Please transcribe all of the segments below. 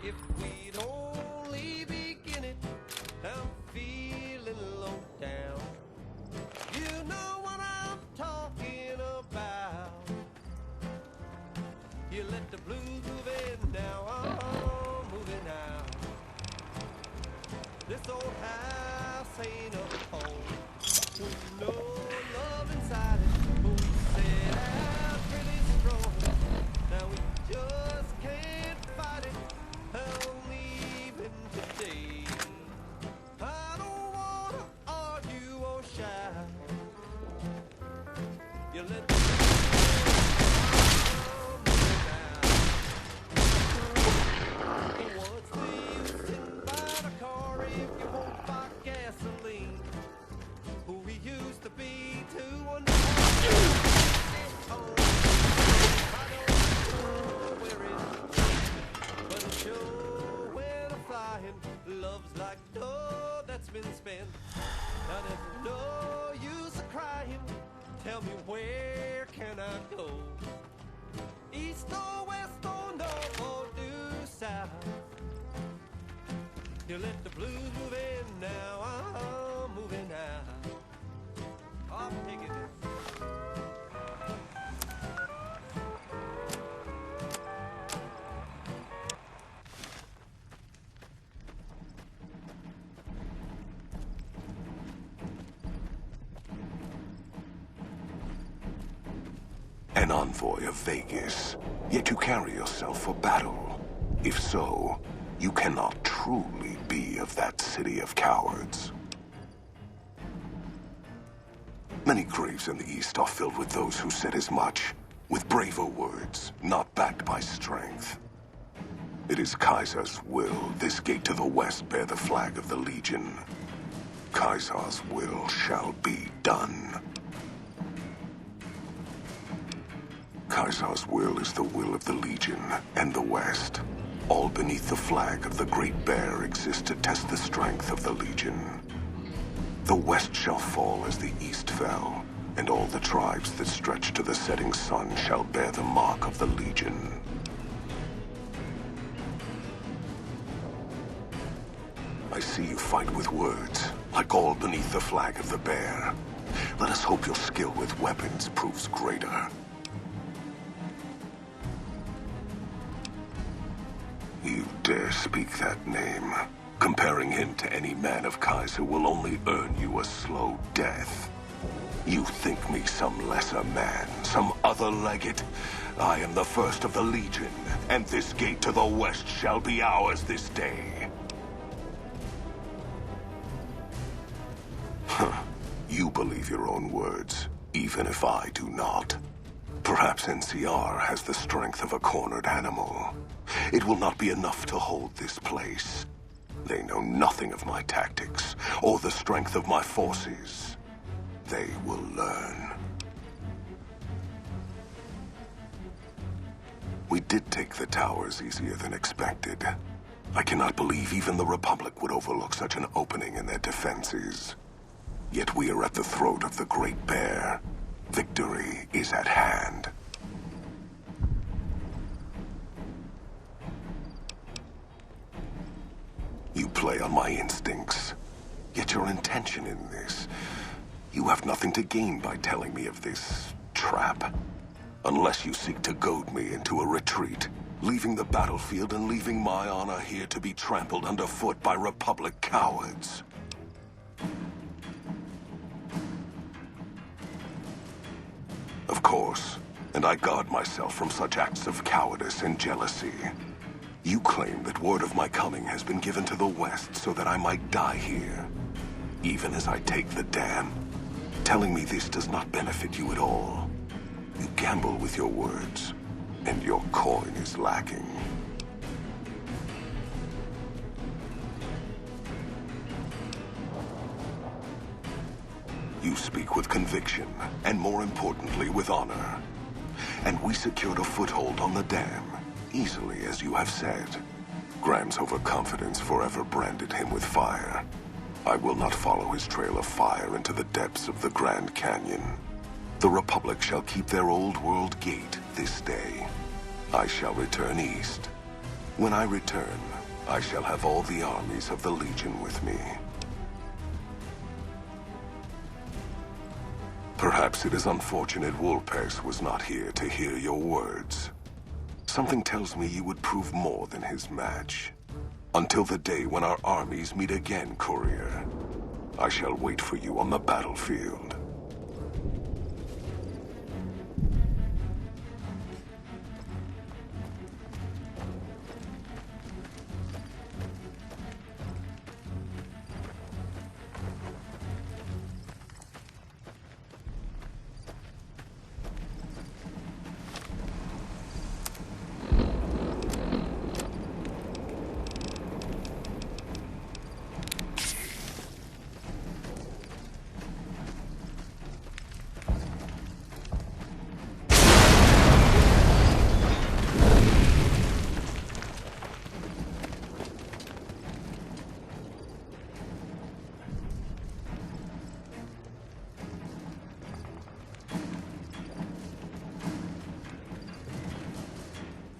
If we'd only begin it, I'm feeling low down. You know what I'm talking about. You let the blues move in, now I'm moving out. This old house ain't a home with no love inside it, but we set out pretty strong. Now we just can't fight it. I'm leaving today. I don't wanna argue or shout. You let the what's the use in buying a car if you won't buy gasoline? Who we used to be to one. Love's like dough that's been spent. Now there's no use of crying. Tell me, where can I go? East or west or north or due south? You let the blues move in, now I'm moving out. I'm taking it. An envoy of Vegas, yet you carry yourself for battle. If so, you cannot truly be of that city of cowards. Many graves in the East are filled with those who said as much, with braver words, not backed by strength. It is Kaiser's will this gate to the west bear the flag of the Legion. Kaiser's will shall be done. Kaiser's will is the will of the Legion and the West. All beneath the flag of the Great Bear exist to test the strength of the Legion. The West shall fall as the East fell, and all the tribes that stretch to the setting sun shall bear the mark of the Legion. I see you fight with words, like all beneath the flag of the Bear. Let us hope your skill with weapons proves greater. You dare speak that name. Comparing him to any man of Kaiser will only earn you a slow death. You think me some lesser man, some other legate? I am the first of the Legion, and this gate to the west shall be ours this day. Huh. You believe your own words, even if I do not. Perhaps NCR has the strength of a cornered animal. It will not be enough to hold this place. They know nothing of my tactics, or the strength of my forces. They will learn. We did take the towers easier than expected. I cannot believe even the Republic would overlook such an opening in their defenses. Yet we are at the throat of the Great Bear. Victory is at hand. You play on my instincts. Yet your intention in this... You have nothing to gain by telling me of this trap. Unless you seek to goad me into a retreat, leaving the battlefield and leaving my honor here to be trampled underfoot by Republic cowards. Of course, and I guard myself from such acts of cowardice and jealousy. You claim that word of my coming has been given to the West so that I might die here, even as I take the dam, telling me this does not benefit you at all. You gamble with your words, and your coin is lacking. You speak with conviction, and more importantly, with honor. And we secured a foothold on the dam, easily as you have said. Graham's overconfidence forever branded him with fire. I will not follow his trail of fire into the depths of the Grand Canyon. The Republic shall keep their old world gate this day. I shall return east. When I return, I shall have all the armies of the Legion with me. Perhaps it is unfortunate Vulpes was not here to hear your words. Something tells me you would prove more than his match. Until the day when our armies meet again, Courier, I shall wait for you on the battlefield.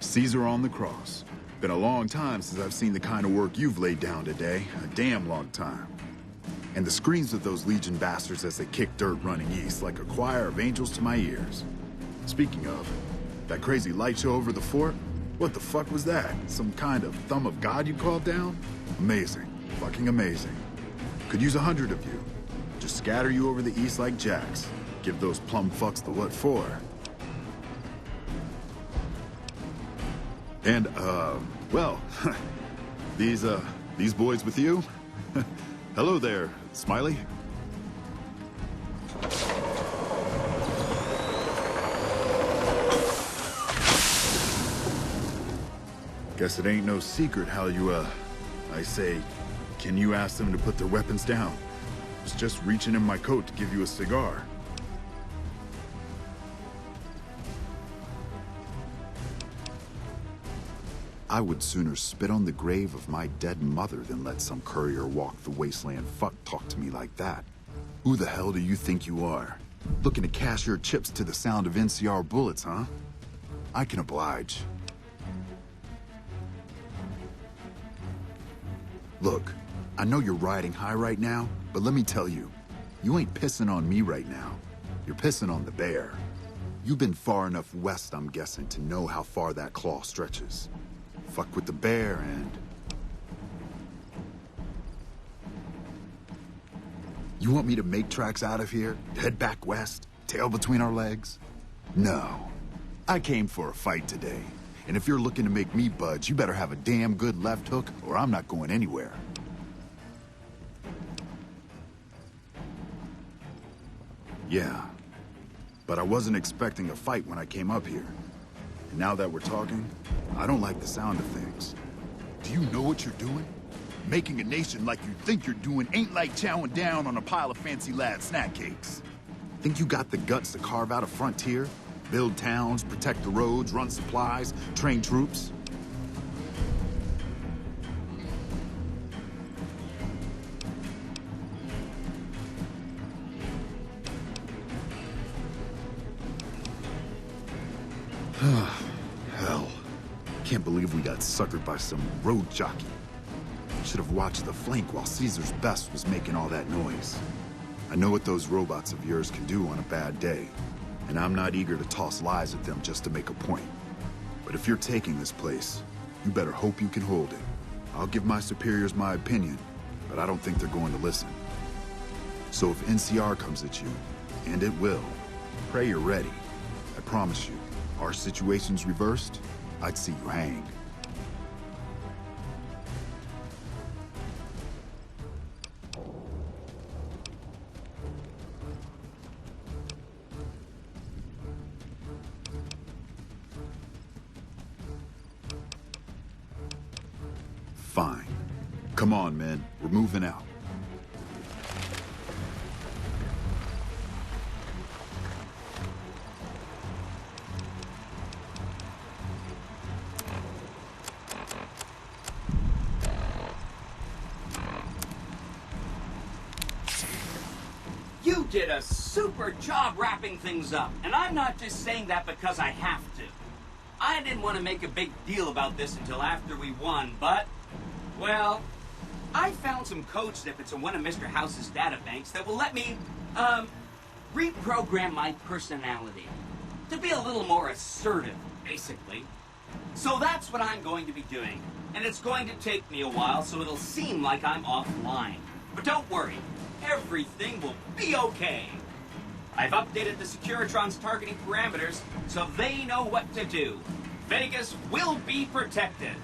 Caesar on the cross. Been a long time since I've seen the kind of work you've laid down today. A damn long time. And the screams of those Legion bastards as they kick dirt running east like a choir of angels to my ears. Speaking of, that crazy light show over the fort? What the fuck was that? Some kind of thumb of God you called down? Amazing. Fucking amazing. Could use 100 of you. Just scatter you over the east like jacks. Give those plum fucks the what for. And, well, these boys with you? Hello there, Smiley. Guess it ain't no secret how you, I say, can you ask them to put their weapons down? Was just reaching in my coat to give you a cigar. I would sooner spit on the grave of my dead mother than let some courier walk the wasteland fuck talk to me like that. Who the hell do you think you are? Looking to cash your chips to the sound of NCR bullets, huh? I can oblige. Look, I know you're riding high right now, but let me tell you, you ain't pissing on me right now. You're pissing on the bear. You've been far enough west, I'm guessing, to know how far that claw stretches. Fuck with the bear and... You want me to make tracks out of here? Head back west? Tail between our legs? No. I came for a fight today. And if you're looking to make me budge, you better have a damn good left hook or I'm not going anywhere. Yeah. But I wasn't expecting a fight when I came up here. And now that we're talking, I don't like the sound of things. Do you know what you're doing? Making a nation like you think you're doing ain't like chowing down on a pile of fancy lad snack cakes. Think you got the guts to carve out a frontier? Build towns, protect the roads, run supplies, train troops? Hell. Can't believe we got suckered by some road jockey. Should have watched the flank while Caesar's best was making all that noise. I know what those robots of yours can do on a bad day, and I'm not eager to toss lies at them just to make a point. But if you're taking this place, you better hope you can hold it. I'll give my superiors my opinion, but I don't think they're going to listen. So if NCR comes at you, and it will, pray you're ready. I promise you, our situation's reversed, I'd see you hang. Fine. Come on, men. We're moving out. You did a super job wrapping things up, and I'm not just saying that because I have to. I didn't want to make a big deal about this until after we won, but Well, I found some code snippets in one of Mr. House's databanks that will let me, reprogram my personality to be a little more assertive, basically. So that's what I'm going to be doing. And it's going to take me a while, so it'll seem like I'm offline. But don't worry, everything will be okay. I've updated the Securitron's targeting parameters, so they know what to do. Vegas will be protected.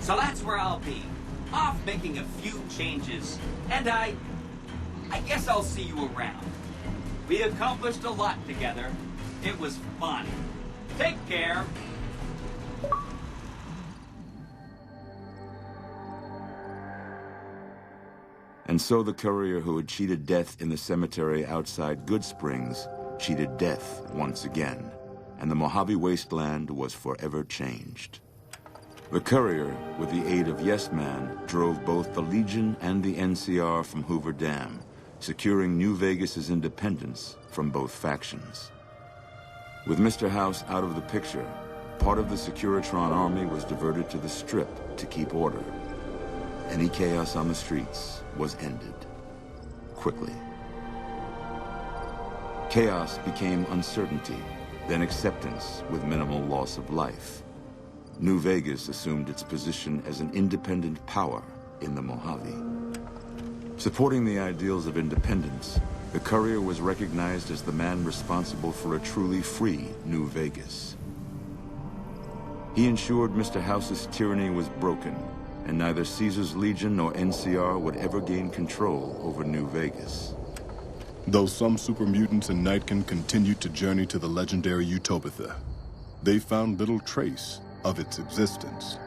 So that's where I'll be, off making a few changes. And I guess I'll see you around. We accomplished a lot together. It was fun. Take care. And so the courier who had cheated death in the cemetery outside Goodsprings cheated death once again, and the Mojave Wasteland was forever changed. The courier, with the aid of Yes Man, drove both the Legion and the NCR from Hoover Dam, securing New Vegas's independence from both factions. With Mr. House out of the picture, part of the Securitron army was diverted to the Strip to keep order. Any chaos on the streets was ended quickly. Chaos became uncertainty, then acceptance with minimal loss of life. New Vegas assumed its position as an independent power in the Mojave. Supporting the ideals of independence, the courier was recognized as the man responsible for a truly free New Vegas. He ensured Mr. House's tyranny was broken, and neither Caesar's Legion nor NCR would ever gain control over New Vegas. Though some super mutants in Nightkin continued to journey to the legendary Utopia, they found little trace of its existence.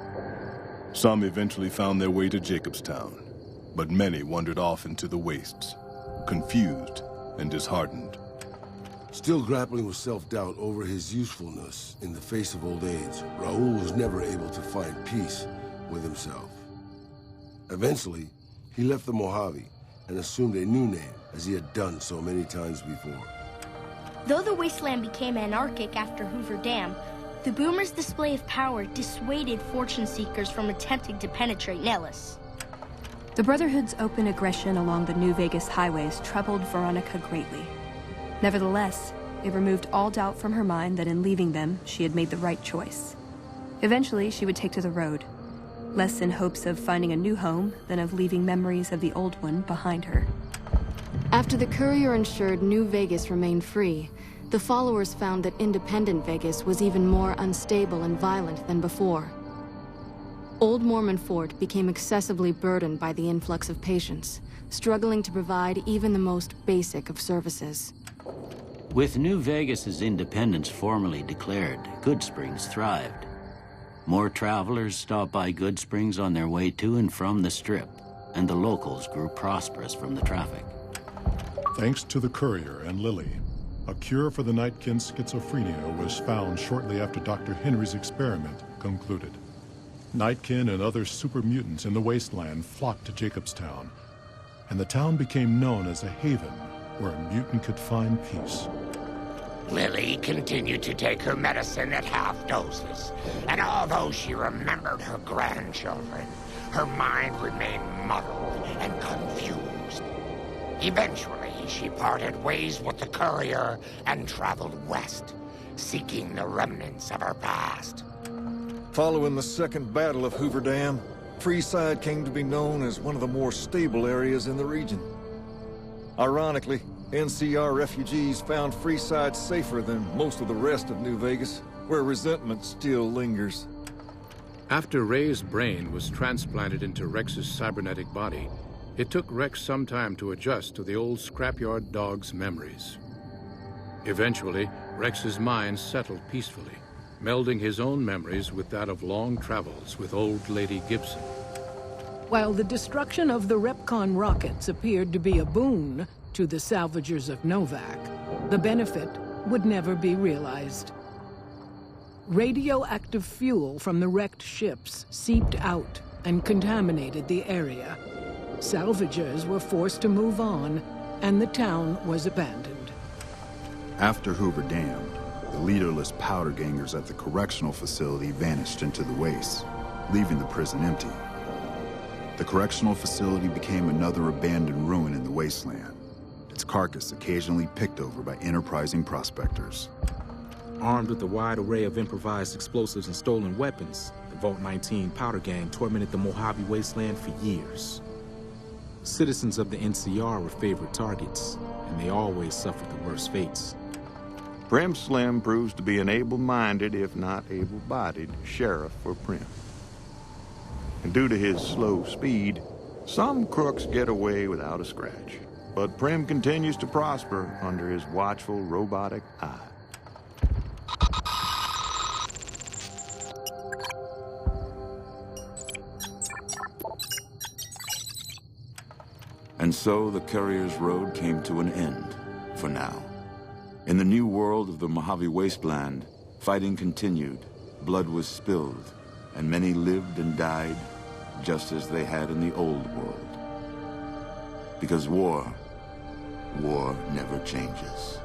Some eventually found their way to Jacobstown, but many wandered off into the wastes, confused and disheartened. Still grappling with self-doubt over his usefulness in the face of old age, Raul was never able to find peace with himself. Eventually, he left the Mojave and assumed a new name, as he had done so many times before. Though the wasteland became anarchic after Hoover Dam, the Boomers' display of power dissuaded fortune seekers from attempting to penetrate Nellis. The Brotherhood's open aggression along the New Vegas highways troubled Veronica greatly. Nevertheless, it removed all doubt from her mind that in leaving them, she had made the right choice. Eventually, she would take to the road, less in hopes of finding a new home than of leaving memories of the old one behind her. After the courier ensured New Vegas remained free, the followers found that independent Vegas was even more unstable and violent than before. Old Mormon Fort became excessively burdened by the influx of patients, struggling to provide even the most basic of services. With New Vegas's independence formally declared, Goodsprings thrived. More travelers stopped by Goodsprings on their way to and from the Strip, and the locals grew prosperous from the traffic. Thanks to the courier and Lily, a cure for the Nightkin schizophrenia was found shortly after Dr. Henry's experiment concluded. Nightkin and other super mutants in the wasteland flocked to Jacobstown, and the town became known as a haven where a mutant could find peace. Lily continued to take her medicine at half doses, and although she remembered her grandchildren, her mind remained muddled and confused. Eventually, she parted ways with the courier and traveled west, seeking the remnants of her past. Following the Second Battle of Hoover Dam, Freeside came to be known as one of the more stable areas in the region. Ironically, NCR refugees found Freeside safer than most of the rest of New Vegas, where resentment still lingers. After Ray's brain was transplanted into Rex's cybernetic body, it took Rex some time to adjust to the old scrapyard dog's memories. Eventually, Rex's mind settled peacefully, melding his own memories with that of long travels with old Lady Gibson. While the destruction of the Repcon rockets appeared to be a boon to the salvagers of Novak, the benefit would never be realized. Radioactive fuel from the wrecked ships seeped out and contaminated the area. Salvagers were forced to move on, and the town was abandoned. After Hoover dammed, the leaderless powder gangers at the correctional facility vanished into the wastes, leaving the prison empty. The correctional facility became another abandoned ruin in the wasteland, its carcass occasionally picked over by enterprising prospectors. Armed with a wide array of improvised explosives and stolen weapons, the Vault 19 Powder Gang tormented the Mojave Wasteland for years. Citizens of the NCR were favorite targets, and they always suffered the worst fates. Prim Slim proves to be an able-minded, if not able-bodied, sheriff for Prim. And due to his slow speed, some crooks get away without a scratch. But Prim continues to prosper under his watchful, robotic eye. And so the Courier's Road came to an end, for now. In the new world of the Mojave Wasteland, fighting continued, blood was spilled, and many lived and died just as they had in the old world. Because war never changes.